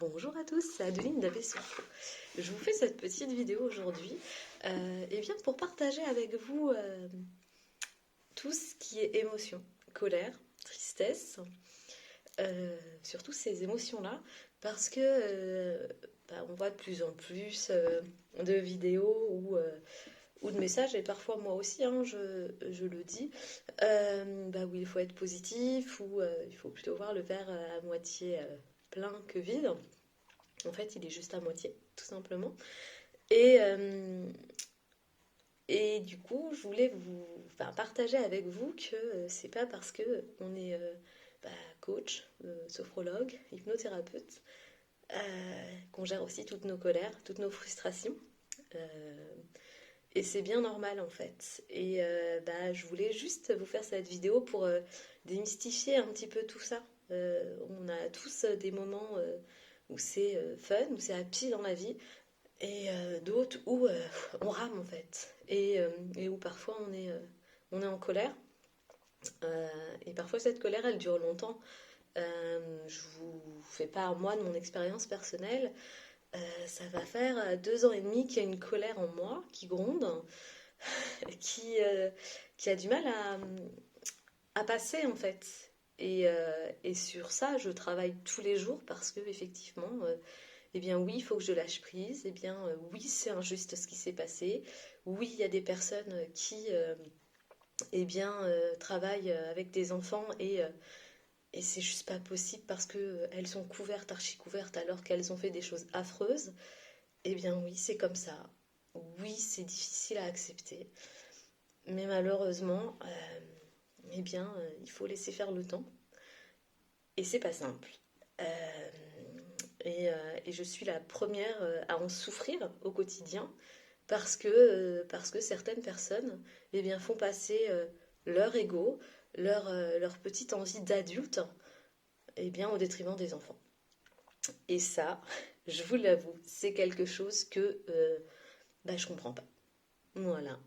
Bonjour à tous, c'est Adeline d'Abbé-sur-Faux. Je vous fais cette petite vidéo aujourd'hui et bien pour partager avec vous tout ce qui est émotion, colère, tristesse, surtout ces émotions-là, parce que on voit de plus en plus de vidéos ou de messages, et parfois moi aussi, hein, je le dis, où il faut être positif, ou il faut plutôt voir le verre à moitié plein que vide. En fait, il est juste à moitié, tout simplement. Et, euh, et du coup, je voulais partager avec vous que c'est pas parce que on est coach, sophrologue, hypnothérapeute, qu'on gère aussi toutes nos colères, toutes nos frustrations. Euh, et c'est bien normal en fait. Et je voulais juste vous faire cette vidéo pour démystifier un petit peu tout ça. On a tous des moments où c'est fun, où c'est happy dans la vie, et d'autres où on rame en fait, et où parfois on est en colère. Et parfois cette colère elle dure longtemps. Je vous fais part moi de mon expérience personnelle. Ça va faire 2 ans et demi qu'il y a une colère en moi qui gronde, qui, euh, qui a du mal à passer en fait. Et sur ça, je travaille tous les jours parce que effectivement, eh bien oui, il faut que je lâche prise. Eh bien oui, c'est injuste ce qui s'est passé. Oui, il y a des personnes qui, travaillent avec des enfants et c'est juste pas possible parce que elles sont couvertes, archi couvertes, alors qu'elles ont fait des choses affreuses. Eh bien oui, c'est comme ça. Oui, c'est difficile à accepter. Mais malheureusement, il faut laisser faire le temps. Et c'est pas simple. Euh, et je suis la première à en souffrir au quotidien parce que certaines personnes font passer leur ego, leur petite envie d'adulte au détriment des enfants. Et ça, je vous l'avoue, c'est quelque chose que je comprends pas. Voilà,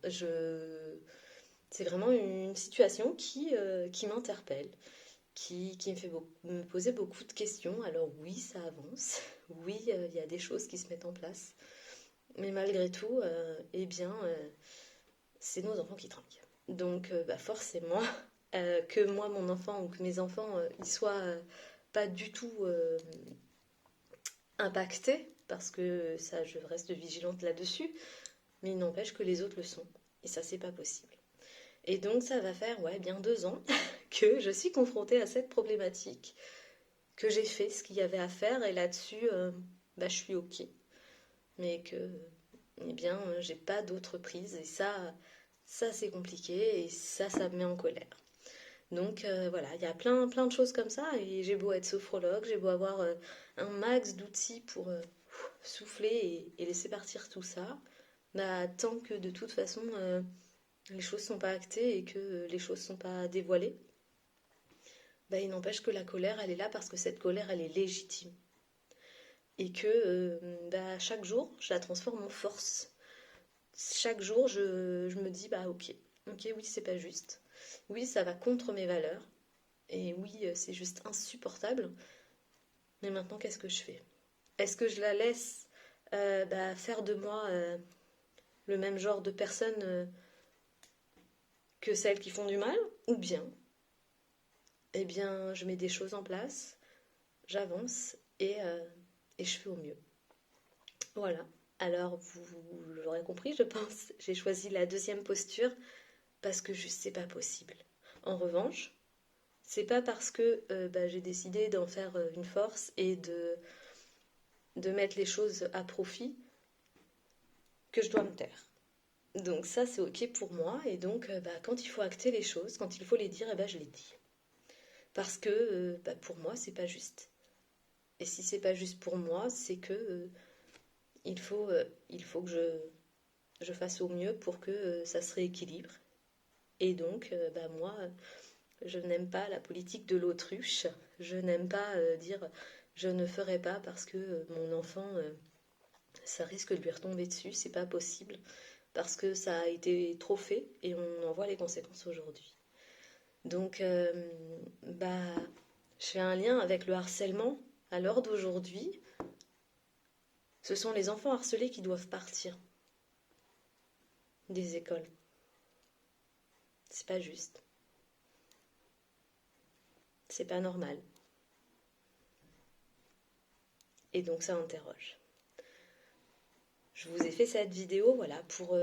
c'est vraiment une situation qui m'interpelle, qui me fait me poser beaucoup de questions. Alors oui, ça avance, oui, il y a des choses qui se mettent en place, mais malgré tout, c'est nos enfants qui trinquent. Donc forcément, que moi, mon enfant ou que mes enfants, ils soient pas du tout impactés, parce que ça, je reste vigilante là-dessus, mais il n'empêche que les autres le sont. Et ça, c'est pas possible. Et donc ça va faire bien 2 ans que je suis confrontée à cette problématique, que j'ai fait ce qu'il y avait à faire et là-dessus, je suis ok. Mais que, j'ai pas d'autre prise et ça c'est compliqué et ça me met en colère. Donc voilà, il y a plein de choses comme ça et j'ai beau être sophrologue, j'ai beau avoir un max d'outils pour souffler et laisser partir tout ça, tant que de toute façon les choses sont pas actées et que les choses sont pas dévoilées, il n'empêche que la colère, elle est là parce que cette colère, elle est légitime. Et que chaque jour, je la transforme en force. Chaque jour, je me dis, ok, oui, c'est pas juste. Oui, ça va contre mes valeurs. Et oui, c'est juste insupportable. Mais maintenant, qu'est-ce que je fais? Est-ce que je la laisse faire de moi le même genre de personne que celles qui font du mal? Ou bien, je mets des choses en place, j'avance et je fais au mieux. Voilà. Alors, vous l'aurez compris, je pense, j'ai choisi la deuxième posture parce que juste c'est pas possible. En revanche, c'est pas parce que j'ai décidé d'en faire une force et de mettre les choses à profit que je dois me taire. Donc ça c'est ok pour moi et donc quand il faut acter les choses, quand il faut les dire, je les dis. Parce que pour moi c'est pas juste. Et si c'est pas juste pour moi, c'est que il faut que je fasse au mieux pour que ça se rééquilibre. Et donc, moi, je n'aime pas la politique de l'autruche. Je n'aime pas dire je ne ferai pas parce que mon enfant, ça risque de lui retomber dessus. C'est pas possible parce que ça a été trop fait et on en voit les conséquences aujourd'hui. Donc, je fais un lien avec le harcèlement À l'heure d'aujourd'hui, ce sont les enfants harcelés qui doivent partir des écoles. C'est pas juste. C'est pas normal. Et donc ça interroge. Je vous ai fait cette vidéo, voilà, pour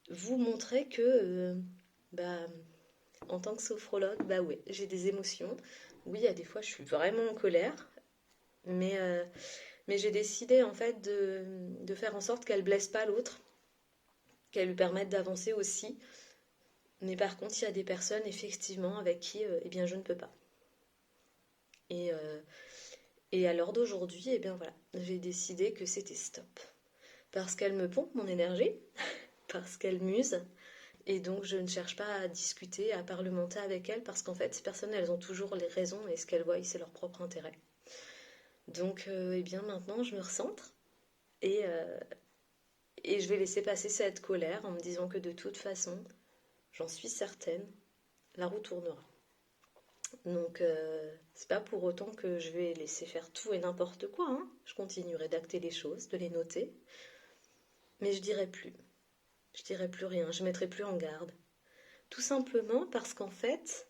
vous montrer que, en tant que sophrologue, ouais, j'ai des émotions. Oui, il y a des fois, je suis vraiment en colère, mais j'ai décidé en fait de faire en sorte qu'elle blesse pas l'autre, qu'elle lui permette d'avancer aussi. Mais par contre, il y a des personnes effectivement avec qui, eh bien, je ne peux pas. Et à l'heure d'aujourd'hui, eh bien voilà, j'ai décidé que c'était stop. Parce qu'elle me pompe mon énergie, parce qu'elle m'use, et donc je ne cherche pas à discuter, à parlementer avec elles, parce qu'en fait, ces personnes, elles ont toujours les raisons, et ce qu'elles voient, c'est leur propre intérêt. Donc, eh bien maintenant, je me recentre, et, et je vais laisser passer cette colère en me disant que de toute façon, j'en suis certaine, la roue tournera. Donc, c'est pas pour autant que je vais laisser faire tout et n'importe quoi, hein. Je continuerai d'acter les choses, de les noter, mais je dirai plus. Je dirai plus rien, je mettrai plus en garde. Tout simplement parce qu'en fait,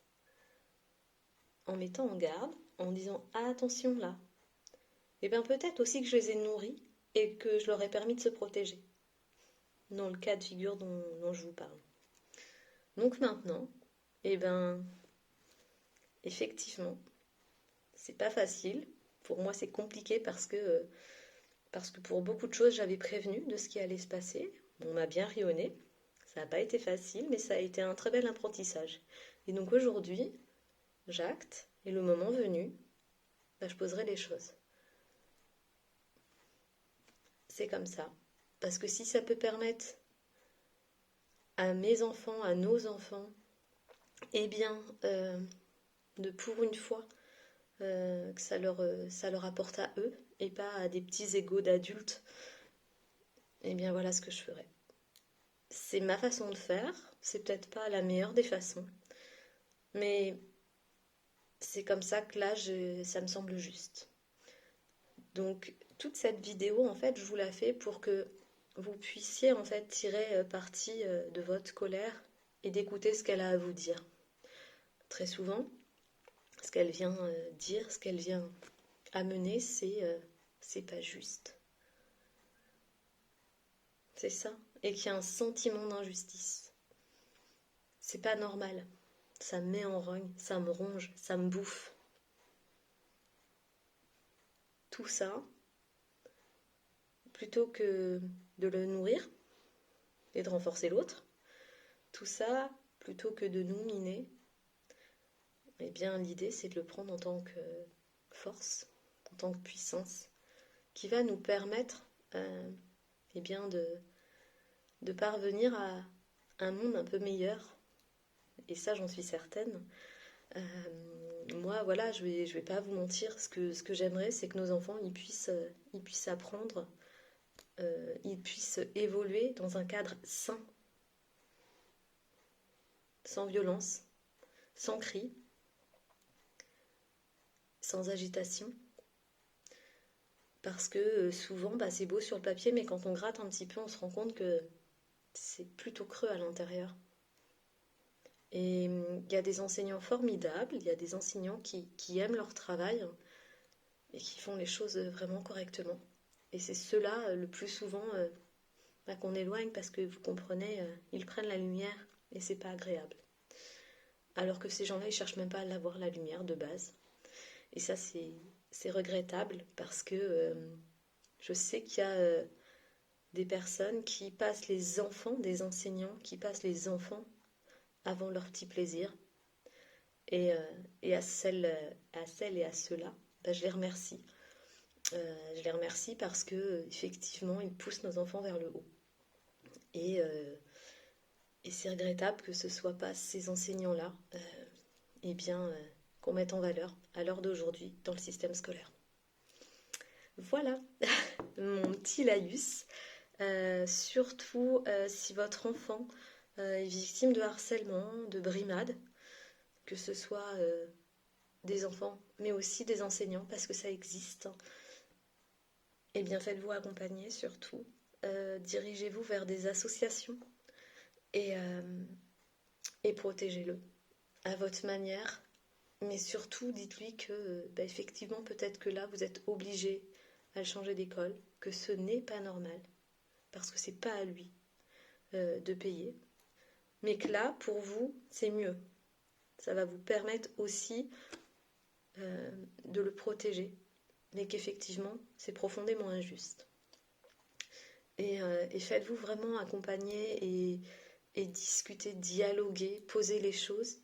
en mettant en garde, en disant ah, attention là, et bien peut-être aussi que je les ai nourris et que je leur ai permis de se protéger, dans le cas de figure dont je vous parle. Donc maintenant, eh ben, effectivement, c'est pas facile. Pour moi, c'est compliqué parce que pour beaucoup de choses, j'avais prévenu de ce qui allait se passer. On m'a bien rionné. Ça n'a pas été facile, mais ça a été un très bel apprentissage. Et donc aujourd'hui, j'acte, et le moment venu, je poserai les choses. C'est comme ça. Parce que si ça peut permettre à mes enfants, à nos enfants, eh bien, de pour une fois, que ça leur apporte à eux et pas à des petits égos d'adultes, eh bien voilà ce que je ferai. C'est ma façon de faire, c'est peut-être pas la meilleure des façons, mais c'est comme ça que là, ça me semble juste. Donc, toute cette vidéo, en fait, je vous la fais pour que vous puissiez, en fait, tirer parti de votre colère et d'écouter ce qu'elle a à vous dire. Très souvent, ce qu'elle vient dire, ce qu'elle vient amener, c'est pas juste. C'est ça. Et qu'il y a un sentiment d'injustice. C'est pas normal. Ça me met en rogne, ça me ronge, ça me bouffe. Tout ça, plutôt que de le nourrir et de renforcer l'autre, tout ça, plutôt que de nous miner, eh bien l'idée c'est de le prendre en tant que force, en tant que puissance, qui va nous permettre eh bien de parvenir à un monde un peu meilleur. Et ça, j'en suis certaine. Moi, voilà, je vais pas vous mentir. Ce que j'aimerais, c'est que nos enfants, ils puissent apprendre, ils puissent évoluer dans un cadre sain, sans violence, sans cris, sans agitation. Parce que souvent, c'est beau sur le papier, mais quand on gratte un petit peu, on se rend compte que c'est plutôt creux à l'intérieur. Et il y a des enseignants formidables, il y a des enseignants qui aiment leur travail et qui font les choses vraiment correctement. Et c'est ceux-là, le plus souvent, qu'on éloigne parce que vous comprenez, ils prennent la lumière et c'est pas agréable. Alors que ces gens-là, ils cherchent même pas à l'avoir, la lumière de base. Et ça, c'est regrettable parce que je sais qu'il y a des personnes qui passent les enfants, des enseignants qui passent les enfants avant leur petit plaisir. Et à celles et à ceux-là, je les remercie. Je les remercie parce que effectivement, ils poussent nos enfants vers le haut. Et c'est regrettable que ce ne soit pas ces enseignants-là qu'on mette en valeur à l'heure d'aujourd'hui dans le système scolaire. Voilà mon petit laïus. Surtout si votre enfant est victime de harcèlement, de brimade, que ce soit des enfants mais aussi des enseignants, parce que ça existe. Eh bien, faites-vous accompagner surtout. Dirigez-vous vers des associations et, euh, et protégez-le à votre manière. Mais surtout, dites-lui que, effectivement, peut-être que là, vous êtes obligé à le changer d'école, que ce n'est pas normal, parce que c'est pas à lui de payer. Mais que là, pour vous, c'est mieux. Ça va vous permettre aussi de le protéger, mais qu'effectivement, c'est profondément injuste. Et faites-vous vraiment accompagner et discuter, dialoguer, poser les choses,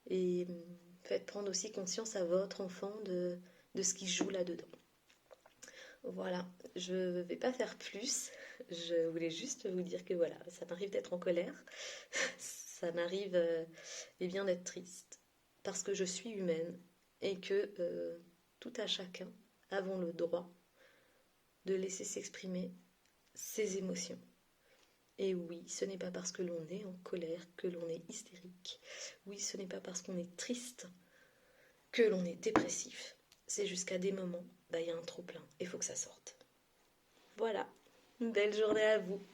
et faites prendre aussi conscience à votre enfant de ce qui joue là-dedans. Voilà, je ne vais pas faire plus. Je voulais juste vous dire que voilà, ça m'arrive d'être en colère, ça m'arrive bien d'être triste, parce que je suis humaine et que tout à chacun avons le droit de laisser s'exprimer ses émotions. Et oui, ce n'est pas parce que l'on est en colère que l'on est hystérique. Oui, ce n'est pas parce qu'on est triste que l'on est dépressif. C'est jusqu'à des moments, il y a un trop-plein, il faut que ça sorte. Voilà, une belle journée à vous.